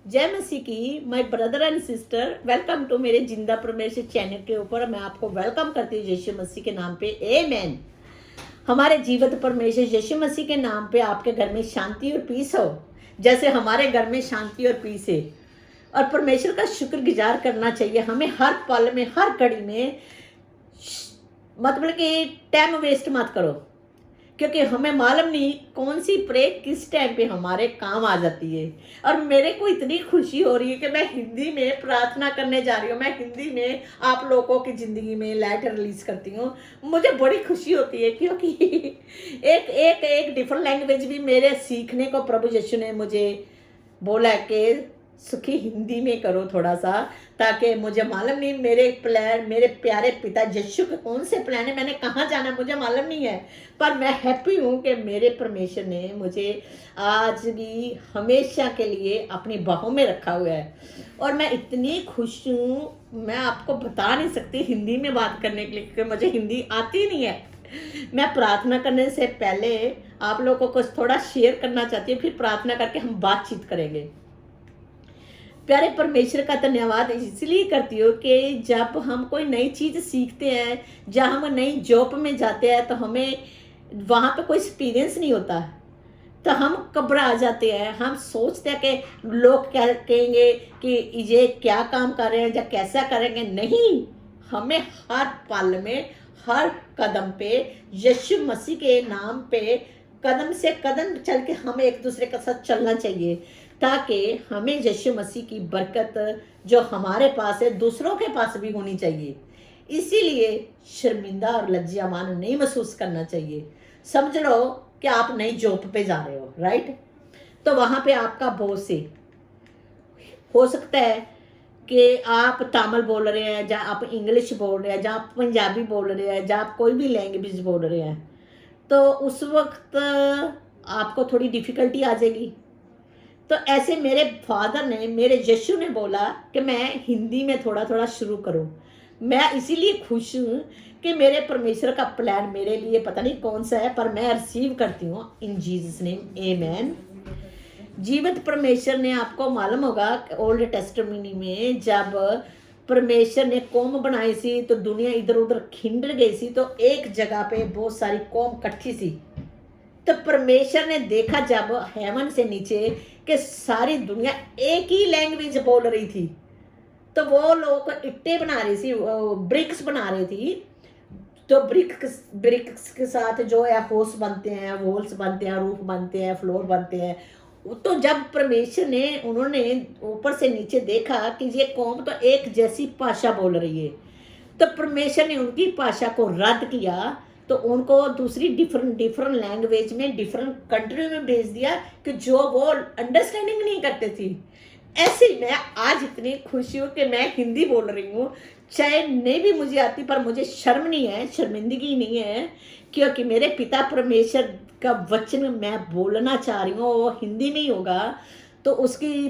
जय मसीह की my brother and sister, welcome to मेरे जिंदा परमेश्वर चैनल के ऊपर। मैं आपको वेलकम करती हूँ यीशु मसीह के नाम पे, आमेन। हमारे जीवित परमेश्वर यीशु मसीह के नाम पे आपके घर में शांति और पीस हो, जैसे हमारे घर में शांति और पीस है। और परमेश्वर का शुक्रगुजार करना चाहिए हमें हर पल में, हर घड़ी में। मतलब कि टाइम वेस्ट मत करो, क्योंकि हमें मालूम नहीं कौन सी प्रे किस टाइम पे हमारे काम आ जाती है। और मेरे को इतनी खुशी हो रही है कि मैं हिंदी में प्रार्थना करने जा रही हूँ। मैं हिंदी में आप लोगों की ज़िंदगी में लेटर रिलीज़ करती हूँ। मुझे बड़ी खुशी होती है, क्योंकि एक एक एक डिफरेंट लैंग्वेज भी मेरे सीखने को प्रभु यीशु ने मुझे बोला कि सुखी हिंदी में करो थोड़ा सा, ताकि मुझे मालूम नहीं मेरे प्लान, मेरे प्यारे पिता यीशु के कौन से प्लान है, मैंने कहाँ जाना मुझे मालूम नहीं है। पर मैं हैप्पी हूँ कि मेरे परमेश्वर ने मुझे आज भी हमेशा के लिए अपनी बाहों में रखा हुआ है। और मैं इतनी खुश हूँ, मैं आपको बता नहीं सकती हिंदी में बात करने के लिए, क्योंकि मुझे हिंदी आती नहीं है। मैं प्रार्थना करने से पहले आप लोगों को थोड़ा शेयर करना चाहती हूँ, फिर प्रार्थना करके हम बातचीत करेंगे। प्यारे परमेश्वर का धन्यवाद इसलिए करती हूँ कि जब हम कोई नई चीज़ सीखते हैं, जब हम नई जॉब में जाते हैं, तो हमें वहाँ पे कोई एक्सपीरियंस नहीं होता, तो हम घबरा जाते हैं। हम सोचते हैं कि लोग क्या कहेंगे कि ये क्या काम कर रहे हैं या कैसा करेंगे। नहीं, हमें हर पल में, हर कदम पे यीशु मसीह के नाम पे कदम से कदम चल के हमें एक दूसरे के साथ चलना चाहिए, ताकि हमें यीशु मसीह की बरकत जो हमारे पास है दूसरों के पास भी होनी चाहिए। इसीलिए शर्मिंदा और लज्जामान नहीं महसूस करना चाहिए। समझ लो कि आप नई जॉब पे जा रहे हो, राइट? तो वहाँ पे आपका बॉस है, हो सकता है कि आप तमिल बोल रहे हैं, या आप इंग्लिश बोल रहे हैं, या आप पंजाबी बोल रहे हैं, या आप कोई भी लैंग्वेज बोल रहे हैं, तो उस वक्त आपको थोड़ी डिफ़िकल्टी आ जाएगी। तो ऐसे मेरे फादर ने, मेरे यीशु ने बोला कि मैं हिंदी में थोड़ा थोड़ा शुरू करूं। मैं इसीलिए खुश हूँ कि मेरे परमेश्वर का प्लान मेरे लिए पता नहीं कौन सा है, पर मैं रिसीव करती हूँ इन जीसस नेम, आमेन। जीवित परमेश्वर ने, आपको मालूम होगा ओल्ड टेस्टामेंट में जब परमेश्वर ने कौम बनाई सी, तो दुनिया इधर उधर खिंड गई सी, तो एक जगह पे बहुत सारी कौम इकट्ठी सी। तो परमेश्वर ने देखा जब हेवन से नीचे कि सारी दुनिया एक ही लैंग्वेज बोल रही थी, तो वो लोग इट्टे बना रही थी, ब्रिक्स बना रही थी। तो ब्रिक्स के साथ जो है हाउस बनते हैं, वॉल्स बनते हैं, रूफ बनते हैं, फ्लोर बनते हैं। तो जब परमेश्वर ने, उन्होंने ऊपर से नीचे देखा कि ये कौम तो एक जैसी भाषा बोल रही है, तो परमेश्वर ने उनकी भाषा को रद्द किया, तो उनको दूसरी डिफरेंट लैंग्वेज में, डिफरेंट कंट्री में भेज दिया कि जो वो अंडरस्टैंडिंग नहीं करते थी। ऐसे ही मैं आज इतनी खुशी हूँ कि मैं हिंदी बोल रही हूँ, चाहे नहीं भी मुझे आती, पर मुझे शर्म नहीं है, शर्मिंदगी नहीं है, क्योंकि मेरे पिता परमेश्वर का वचन मैं बोलना चाह रही हूँ, वो हिंदी में ही होगा। तो उसकी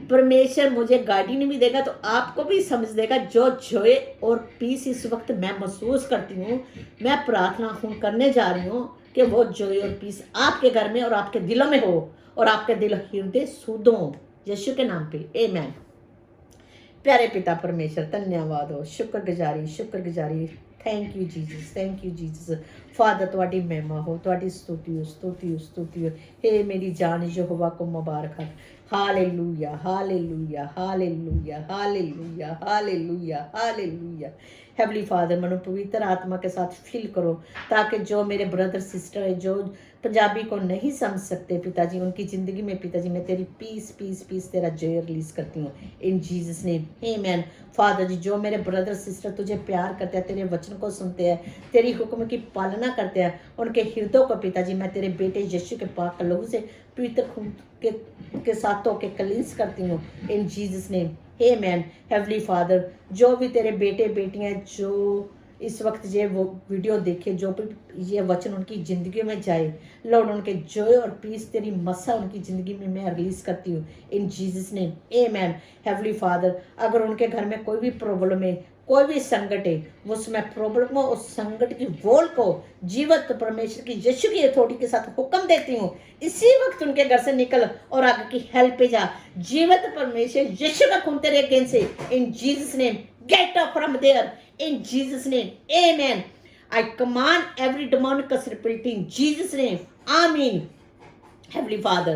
परमेश्वर मुझे गाइडिंग भी देगा, तो आपको भी समझ देगा। जो जॉय और पीस इस वक्त मैं महसूस करती हूँ, मैं प्रार्थना करने जा रही हूँ कि वो जॉय और पीस आपके घर में और आपके दिलों में हो, और आपके दिल हृदय शुद्ध हो, यीशु के नाम पे, आमेन। प्यारे पिता परमेश्वर, धन्यवाद हो, शुक्रगुजारी। Thank you Jesus, thank you Jesus. Father, ਤੁਹਾਡੀ महिमा हो, ਤੁਹਾਡੀ स्तुति हो। हे मेरी जान यहोवा को मुबारक है। Hallelujah, hallelujah, hallelujah, hallelujah, hallelujah, hallelujah. Heavily father, मनो पवित्र आत्मा के साथ फिल करो, ताकि जो मेरे ब्रदर सिस्टर है, जो पंजाबी को नहीं समझ सकते पिताजी, उनकी ज़िंदगी में पिताजी मैं तेरी पीस पीस पीस तेरा जय रिलीज़ करती हूँ in Jesus name, amen. Father ji, जो मेरे ब्रदर सिस्टर तुझे प्यार करते हैं, तेरे वचन को सुनते हैं, तेरी हुक्म की पालना करते हैं, उनके हृदय को पिताजी मैं तेरे बेटे यीशु के पाक लहू से पवित्र खून के साथों के कलीस करती हूँ in Jesus name, amen. Heavily father, जो भी तेरे बेटे बेटियाँ जो इस वक्त ये वो वीडियो देखे, जो भी ये वचन उनकी ज़िंदगी में जाए, लॉर्ड उनके जॉय और पीस तेरी मसा उनकी ज़िंदगी में मैं रिलीज़ करती हूँ in Jesus name, amen. Heavily father, अगर उनके घर में कोई भी प्रॉब्लम है, कोई भी संकट है वो उसमें प्रॉब्लम हो, उस संकट की वोल को जीवित परमेश्वर की यीशु की अथॉरिटी के साथ हुक्म देती हूँ, इसी वक्त उनके घर से निकल और आगे की हेल्प पे जा। जीवित परमेश्वर यीशु का खून तेरे अगेंस्ट है, in Jesus name get up from there, in Jesus name amen. I command every demonic spirit in Jesus name. Amen. Heavenly Father,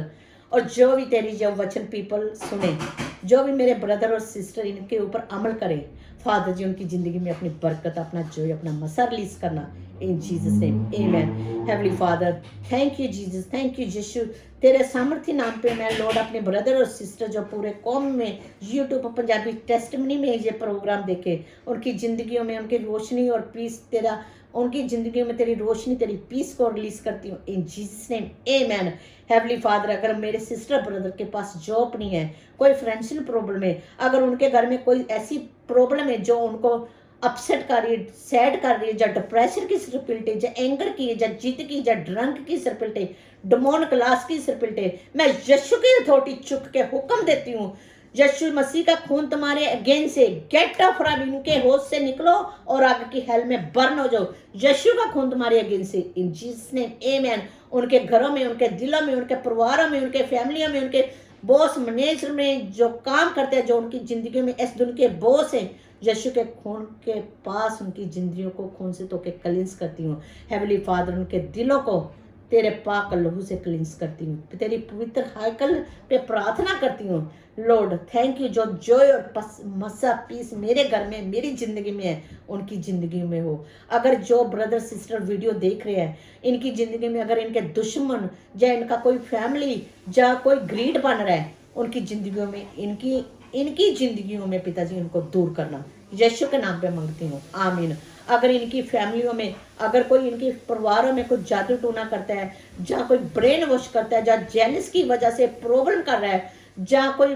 और जो भी तेरी जो वचन पीपल सुने, जो भी मेरे ब्रदर और सिस्टर इनके ऊपर अमल करें, फादर जी उनकी ज़िंदगी में अपनी बरकत, अपना जॉय, अपना मसा रिलीज करना in Jesus name amen. Heavenly father thank you Jesus, thank you Yeshu, तेरे सामर्थ्य नाम पे मैं लॉर्ड अपने ब्रदर और सिस्टर जो पूरे कौम में यूट्यूब पंजाबी टेस्टमनी में ये प्रोग्राम देखे, उनकी ज़िंदगियों में उनकी रोशनी और पीस तेरा, उनकी ज़िंदगी में तेरी रोशनी तेरी पीस को रिलीज करती हूँ in Jesus name amen. Heavenly father, अगर मेरे सिस्टर ब्रदर के पास जॉब नहीं है, कोई फाइनेंशियल प्रॉब्लम है, अगर उनके घर में कोई ऐसी प्रॉब्लम है जो उनको अपसेट कर रही है, सैड कर रही है, या डिप्रेशन की सिरपिल्ट है, या एंगर की है, या जिद की, या ड्रंक की सिरपिल्ट है, डिमोन क्लास की सिरपिल्ट है, मैं यीशु की अथॉरिटी चुक के हुक्म देती हूँ, यीशु मसीह का खून तुम्हारे अगेंस्ट से गेट अप फ्रॉम, इनके होश से निकलो और आगे की हेल में बर्न हो जाओ। यीशु का खून तुम्हारे अगेंस्ट से इन जीसस नेम आमेन। उनके घरों में, उनके दिलों में, उनके परिवारों में, उनके फैमिलियों में, उनके बॉस मैनेजर में जो काम करते हैं, जो उनकी जिंदगी में इस दुनिया के बॉस हैं, यीशु के खून के पास उनकी जिंदगियों को खून से धो के क्लींस करती हूँ। हेवनली फादर, उनके दिलों को तेरे पाक लहू से क्लींस करती हूँ, तेरी पवित्र हाइकल पे प्रार्थना करती हूँ। लॉर्ड थैंक यू, जो जॉय और मसा पीस मेरे घर में, मेरी ज़िंदगी में है, उनकी ज़िंदगी में हो। अगर जो ब्रदर सिस्टर वीडियो देख रहे हैं, इनकी ज़िंदगी में अगर इनके दुश्मन या इनका कोई फैमिली या कोई ग्रीड बन रहा है, उनकी ज़िंदगियों में, इनकी ज़िंदगियों में पिताजी उनको दूर करना, यीशु के नाम पे मांगती हूँ आमीन। अगर इनकी फैमिलियों में, अगर कोई इनके परिवारों में कोई जादू टोना करता है, जहाँ कोई ब्रेन वॉश करता है, जहाँ जेलस की वजह से प्रॉब्लम कर रहा है, जहाँ कोई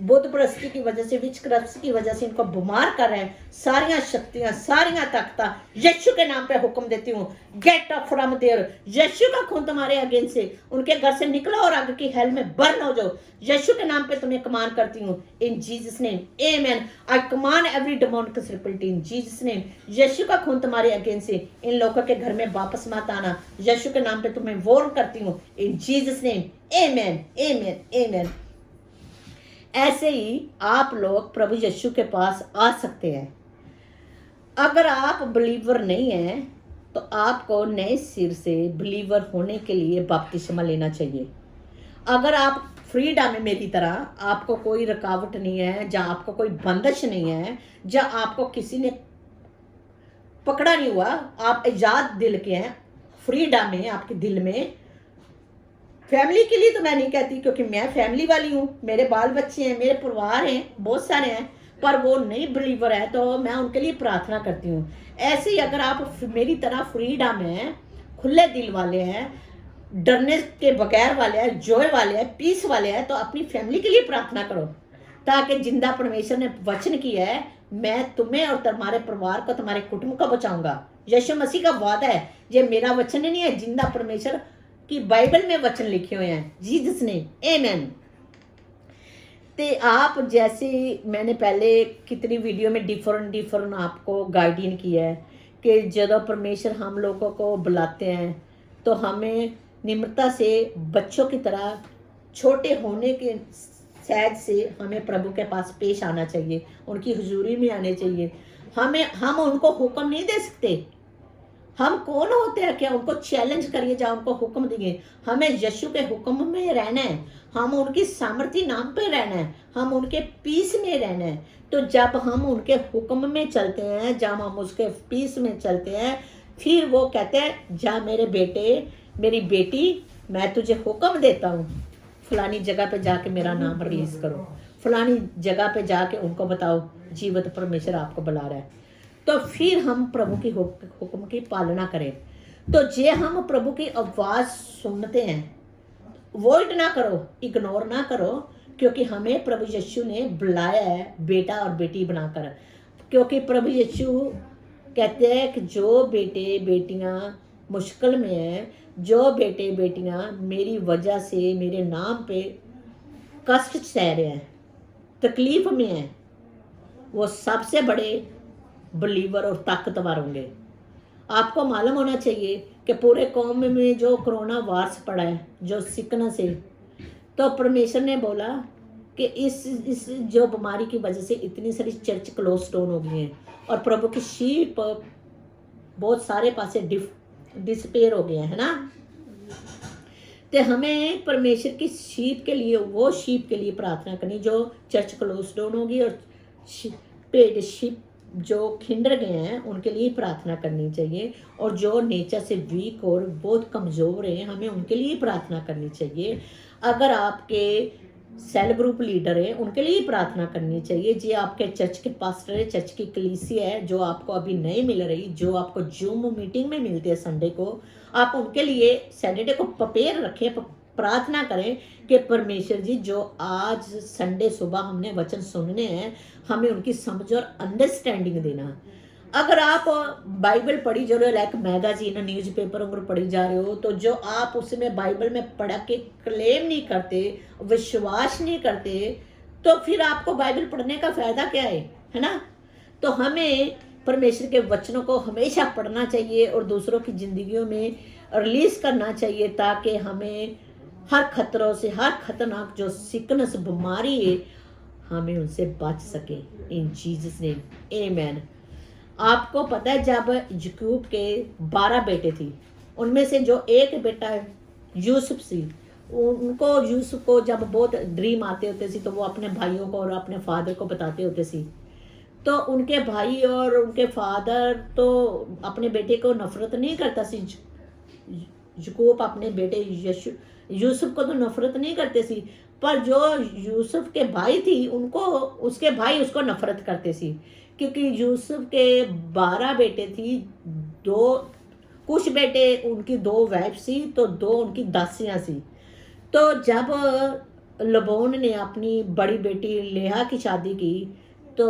बुद्ध प्रस्ती की वजह से, विचक्रफ्ट की वजह से इनको बीमार कर रहे हैं, सारियां शक्तियां, सारियां ताकत यीशु के नाम पे हुक्म देती हूँ, गेट अप फ्रॉम देयर। यीशु का खून तुम्हारे अगेंस्ट से, उनके घर से निकलो और आगे की हेल में बर्न हो जाओ। यीशु के नाम पे तुम्हें कमांड करती हूँ in Jesus name amen. I command every demonic spirit in Jesus name. Yeshu का खून तुम्हारे अगेंस्ट से, इन लोगों के घर में वापस मत आना, यीशु के नाम पे तुम्हें वॉर्न करती हूँ इन जीसस नेम आमेन आमेन आमेन। ऐसे ही आप लोग प्रभु यीशु के पास आ सकते हैं। अगर आप बिलीवर नहीं हैं तो आपको नए सिर से बिलीवर होने के लिए बपतिस्मा लेना चाहिए। अगर आप फ्रीडम है मेरी तरह, आपको कोई रुकावट नहीं है, जहाँ आपको कोई बंदिश नहीं है, जहाँ आपको किसी ने पकड़ा नहीं हुआ, आप आजाद दिल के हैं, फ्रीडम है आपके दिल में। फैमिली के लिए तो मैं नहीं कहती, क्योंकि मैं फैमिली वाली हूँ, मेरे बाल बच्चे हैं, मेरे परिवार हैं, बहुत सारे हैं, पर वो नहीं बिलीवर है तो मैं उनके लिए प्रार्थना करती हूँ। ऐसे ही अगर आप मेरी तरह फ्रीडम है, खुले दिल वाले हैं, डरने के बगैर वाले हैं, जॉय वाले हैं, पीस वाले हैं, तो अपनी फैमिली के लिए प्रार्थना करो, ताकि जिंदा परमेश्वर ने वचन किया है, मैं तुम्हें और तुम्हारे परिवार को, तुम्हारे कुटुंब को बचाऊंगा। यीशु मसीह का वादा है, ये मेरा वचन नहीं है, जिंदा परमेश्वर कि बाइबल में वचन लिखे हुए हैं जीसस ने आमेन। ते आप जैसे मैंने पहले कितनी वीडियो में डिफरेंट आपको गाइडिंग किया है कि जब परमेश्वर हम लोगों को बुलाते हैं तो हमें निम्रता से, बच्चों की तरह, छोटे होने के सहज से हमें प्रभु के पास पेश आना चाहिए, उनकी हुजूरी में आने चाहिए। हम उनको हुक्म नहीं दे सकते, हम कौन होते हैं क्या उनको चैलेंज करिए, जहाँ उनको हुक्म देंगे। हमें यीशु के हुक्म में रहना है, हम उनकी सामर्थ्य नाम पे रहना है, हम उनके पीस में रहना है। तो जब हम उनके हुक्म में चलते हैं, जब हम उसके पीस में चलते हैं, फिर वो कहते हैं, जा मेरे बेटे, मेरी बेटी, मैं तुझे हुक्म देता हूँ, फलानी जगह पे जाके मेरा नाम रिलीज करो, फलानी जगह पे जाके उनको बताओ जीवित परमेश्वर आपको बुला रहा है। तो फिर हम प्रभु की हुक्म की पालना करें। तो जे हम प्रभु की आवाज़ सुनते हैं, वॉइड ना करो, इग्नोर ना करो, क्योंकि हमें प्रभु यीशु ने बुलाया है बेटा और बेटी बनाकर। क्योंकि प्रभु यीशु कहते हैं कि जो बेटे बेटियां मुश्किल में हैं, जो बेटे बेटियां मेरी वजह से, मेरे नाम पे कष्ट सह रहे हैं, तकलीफ में हैं, वो सबसे बड़े बिलीवर और ताकतवर होंगे। आपको मालूम होना चाहिए कि पूरे कौम में जो कोरोना वायरस पड़ा है, जो सिकनेस है, तो परमेश्वर ने बोला कि इस जो बीमारी की वजह से इतनी सारी चर्च क्लोज डाउन हो गई हैं और प्रभु की शीप बहुत सारे पासे डिसपेयर हो गए हैं, है ना। तो हमें परमेश्वर की शीप के लिए, वो शीप के लिए प्रार्थना करनी जो चर्च क्लोज डाउन होगी, और पेड शीप जो खिंडर गए हैं उनके लिए प्रार्थना करनी चाहिए, और जो नेचर से वीक और बहुत कमज़ोर हैं हमें उनके लिए प्रार्थना करनी चाहिए। अगर आपके सेल ग्रुप लीडर है उनके लिए प्रार्थना करनी चाहिए। जी आपके चर्च के पास्टर है, चर्च की कलीसिया है जो आपको अभी नहीं मिल रही, जो आपको जूम मीटिंग में मिलती है संडे को, आप उनके लिए सैटरडे को प्रिपेयर रखें, प्रार्थना करें कि परमेश्वर जी जो आज संडे सुबह हमने वचन सुनने हैं हमें उनकी समझ और अंडरस्टैंडिंग देना। अगर आप बाइबल पढ़ी जा रहे हो, लाइक मैगजीन न्यूज़पेपर अगर पढ़ी जा रहे हो, तो जो आप उसमें बाइबल में पढ़ के क्लेम नहीं करते, विश्वास नहीं करते, तो फिर आपको बाइबल पढ़ने का फ़ायदा क्या है ना। तो हमें परमेश्वर के वचनों को हमेशा पढ़ना चाहिए और दूसरों की ज़िंदगियों में रिलीज़ करना चाहिए, ताकि हमें हर खतरों से, हर खतरनाक जो सिकनेस बीमारी है, हमें उनसे बच सके। इन जीसस नेम आमीन। आपको पता है जब याकूब के 12 बेटे थी, उनमें से जो एक बेटा यूसुफ सी, उनको यूसुफ को जब बहुत ड्रीम आते होते सी तो वो अपने भाइयों को और अपने फादर को बताते होते सी, तो उनके भाई और उनके फादर तो अपने बेटे को नफरत नहीं करता सी। याकूब अपने बेटे यूसुफ को तो नफरत नहीं करते सी, पर जो यूसुफ के भाई थी उनको, उसके भाई उसको नफरत करते सी, क्योंकि यूसुफ के 12 बेटे थी, दो कुछ बेटे उनकी 2 वाइफ सी तो 2 उनकी दासियाँ सी। तो जब लबोन ने अपनी बड़ी बेटी लेहा की शादी की, तो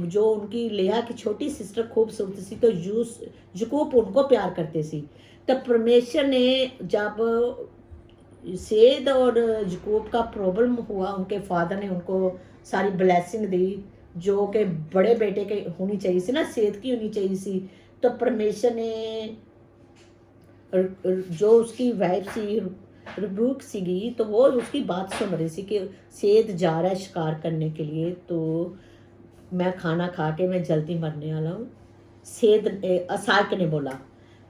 जो उनकी लेहा की छोटी सिस्टर खूबसूरत सी, तो याकूब उनको प्यार करते सी। तब परमेश्वर ने जब सेद और याकूब का प्रॉब्लम हुआ, उनके फादर ने उनको सारी ब्लेसिंग दी जो कि बड़े बेटे के होनी चाहिए सी ना, सेद की होनी चाहिए सी। तो परमेश्वर ने जो उसकी वाइफ सी रिबूक सीगी, तो वो उसकी बात सुन रही सी कि सेद जा रहा है शिकार करने के लिए, तो मैं खाना खा के मैं जल्दी मरने वाला हूँ, सेद असाक ने बोला।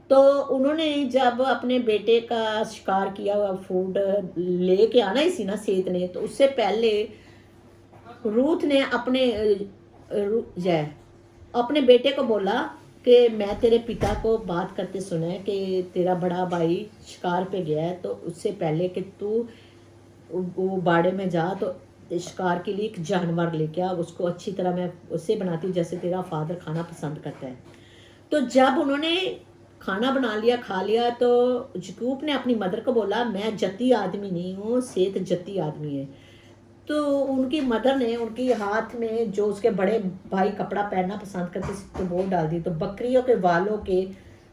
तो उन्होंने जब अपने बेटे का शिकार किया हुआ फूड लेके आना ही सी ना सेद ने, तो उससे पहले रूथ ने अपने बेटे को बोला कि मैं तेरे पिता को बात करते सुना है कि तेरा बड़ा भाई शिकार पे गया है, तो उससे पहले कि तू वो बाड़े में जा तो शिकार के लिए एक जानवर लेके आ, उसको अच्छी तरह मैं उससे बनाती हूँ जैसे तेरा फादर खाना पसंद करता है। तो जब उन्होंने खाना बना लिया, खा लिया, तो याकूब ने अपनी मदर को बोला मैं जत्ती आदमी नहीं हूँ, सेत जत्ती आदमी है। तो उनकी मदर ने उनके हाथ में जो उसके बड़े भाई कपड़ा पहनना पसंद करते थे तो वो डाल दी, तो बकरियों के बालों के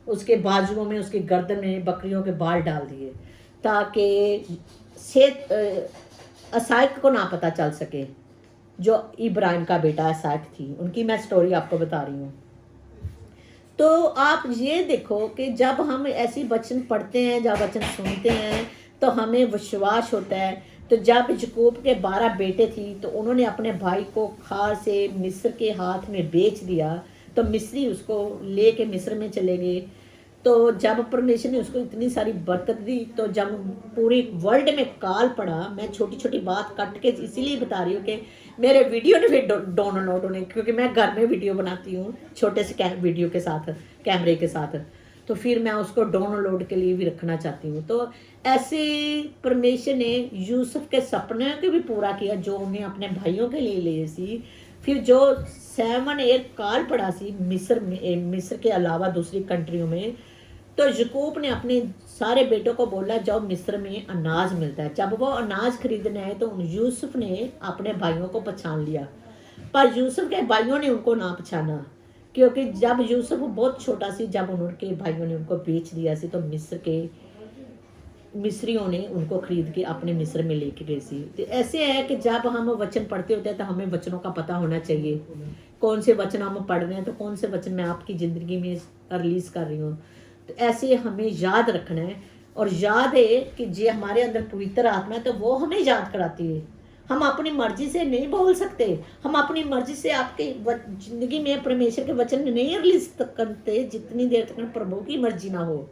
उसके बाजुओं में, उसके गर्दन में बकरियों के बाल डाल दिए, ताकि सेत असाक को ना पता चल सके, जो इब्राहिम का बेटा असाक थी। उनकी मैं स्टोरी आपको बता रही हूँ। तो आप ये देखो कि जब हम ऐसी वचन पढ़ते हैं, जब वचन सुनते हैं, तो हमें विश्वास होता है। तो जब याकूब के 12 बेटे थी, तो उन्होंने अपने भाई को खार से मिस्र के हाथ में बेच दिया, तो मिस्री उसको ले के मिस्र में चले गए। तो जब परमेश्वर ने उसको इतनी सारी बरकत दी, तो जब पूरी वर्ल्ड में काल पड़ा, मैं छोटी छोटी बात कट के इसीलिए बता रही हूँ कि मेरे वीडियो ने फिर डाउनलोड होने, क्योंकि मैं घर में वीडियो बनाती हूँ छोटे से वीडियो के साथ, कैमरे के साथ, तो फिर मैं उसको डाउनलोड के लिए भी रखना चाहती हूँ। तो ऐसे परमेश्वर ने यूसुफ के सपने को भी पूरा किया जो उन्हें अपने भाइयों के लिए लिए सी। फिर जो 7 ईयर काल पड़ा सी मिस्र के अलावा दूसरी कंट्रियों में, तो याकूब ने अपने सारे बेटों को बोला जाओ मिस्र में अनाज मिलता है। जब वो अनाज खरीदने आए तो यूसुफ ने अपने भाइयों को पहचान लिया, पर यूसुफ के भाइयों ने उनको ना पहचाना, क्योंकि जब यूसुफ बहुत छोटा सी, जब उनके भाइयों ने उनको बेच दिया सी, तो मिस्र के मिस्रियों ने उनको खरीद के अपने मिस्र में लेके गए सी। तो ऐसे है कि जब हम वचन पढ़ते होते हैं तो हमें वचनों का पता होना चाहिए, कौन से वचन हम पढ़ रहे हैं, तो कौन से वचन मैं आपकी ज़िंदगी में रिलीज़ कर रही हूँ। तो ऐसे हमें याद रखना है, और याद है कि जो हमारे अंदर पवित्र आत्मा है तो वो हमें याद कराती है। हम अपनी मर्जी से नहीं बोल सकते, हम अपनी मर्जी से आपके ज़िंदगी में परमेश्वर के वचन नहीं रिलीज करते जितनी देर तक प्रभु की मर्जी ना हो।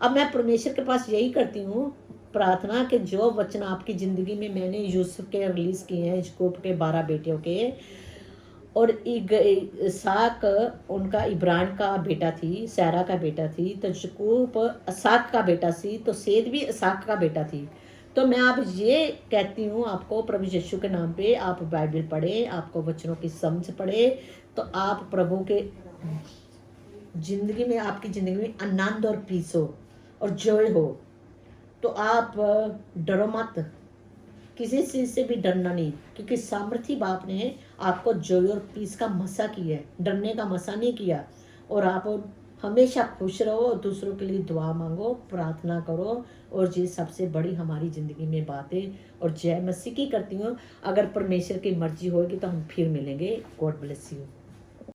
अब मैं परमेश्वर के पास यही करती हूँ प्रार्थना कि जो वचन आपकी ज़िंदगी में मैंने यूसुफ के रिलीज़ किए हैं, याकूब के 12 बेटियों के, और इसाक उनका इब्रान का बेटा थी, सारा का बेटा थी, तो याकूब असाक का बेटा थी, तो सेद भी असाक का बेटा थी। तो मैं आप ये कहती हूँ आपको, प्रभु यीशु के नाम पे आप बाइबल पढ़े, आपको वचनों की समझ पड़े, तो आप प्रभु के ज़िंदगी में, आपकी ज़िंदगी में आनंद और पीस हो और जॉय हो। तो आप डरो मत, किसी चीज़ से भी डरना नहीं, क्योंकि सामर्थी बाप ने आपको जॉय और पीस का मसा किया है, डरने का मसा नहीं किया। और आप हमेशा खुश रहो, दूसरों के लिए दुआ मांगो, प्रार्थना करो, और ये सबसे बड़ी हमारी ज़िंदगी में बात है। और जय मसीह की करती हूँ। अगर परमेश्वर की मर्जी होगी तो हम फिर मिलेंगे। God bless you.